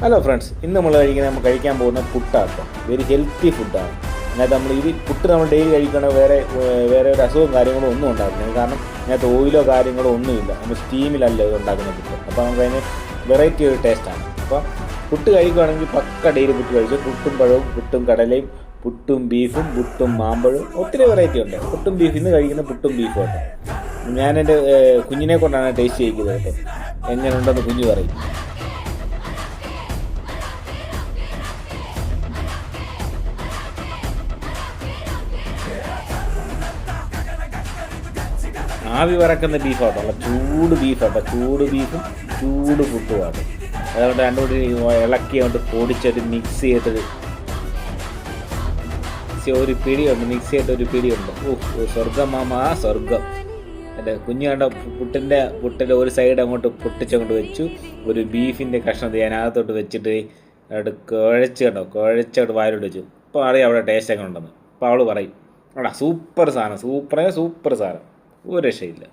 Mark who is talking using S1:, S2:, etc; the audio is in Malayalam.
S1: ഹലോ ഫ്രണ്ട്സ്, ഇന്ന് നമ്മൾ കഴിക്കാൻ പോകുന്ന പുട്ടാട്ടോ. വെരി ഹെൽത്തി ഫുഡാണ്. അതിനകത്ത് പുട്ട് നമ്മൾ ഡെയിലി കഴിക്കണ വേറെ ഒരു അസുഖവും കാര്യങ്ങളും ഒന്നും ഉണ്ടാകുന്നില്ല. കാരണം അതിനകത്ത് ഓയിലോ കാര്യങ്ങളോ ഒന്നുമില്ല. നമ്മൾ സ്റ്റീമിലല്ല ഇത് ഉണ്ടാക്കുന്ന പുട്ട്. അപ്പോൾ നമുക്കതിന് വെറൈറ്റി ഒരു ടേസ്റ്റാണ്. അപ്പോൾ പുട്ട് കഴിക്കുകയാണെങ്കിൽ പക്ക ഡെയിലി പുട്ട് കഴിച്ചു. പുട്ടും പഴവും, പുട്ടും കടലയും, പുട്ടും ബീഫും, പുട്ടും മാമ്പഴവും, ഒത്തിരി വെറൈറ്റി ഉണ്ട്. പുട്ടും ബീഫ് ഇന്ന് കഴിക്കുന്ന പുട്ടും ബീഫും കേട്ടോ. ഞാനെൻ്റെ കുഞ്ഞിനെ കൊണ്ടാണ് ടേസ്റ്റ് ചെയ്യിക്കുന്നത് കേട്ടോ. എങ്ങനെയുണ്ടെന്ന് കുഞ്ഞ് പറയും. ആവി വറക്കുന്ന ബീഫാട്ടോ, ചൂട് ബീഫാട്ടോ. ചൂട് ബീഫും ചൂട് പുട്ടുമാട്ടോ. അതുകൊണ്ട് രണ്ടുകൂടി ഇളക്കി കൊണ്ട് പൊടിച്ചിട്ട് മിക്സ് ചെയ്തിട്ട് ഒരു പിടിയുണ്ട്. മിക്സ് ചെയ്തിട്ട് ഒരു പിടിയുണ്ട്. സ്വർഗം മാമ, സ്വർഗം. എൻ്റെ കുഞ്ഞു കണ്ട പുട്ടിൻ്റെ ഒരു സൈഡ് അങ്ങോട്ട് പൊട്ടിച്ചങ്ങോട്ട് വെച്ചു. ഒരു ബീഫിൻ്റെ കഷ്ണം അതിനകത്തോട്ട് വെച്ചിട്ട് അവിടെ കുഴച്ചോട്ട് വായിലോട്ട് വെച്ചു. അപ്പോൾ അറിയാം അവിടെ ടേസ്റ്റ് ഒക്കെ ഉണ്ടെന്ന്. അപ്പോൾ അവൾ പറയും, സൂപ്പർ സാധനം, സൂപ്പർ സാധനം, ഒരു രക്ഷയില്ല.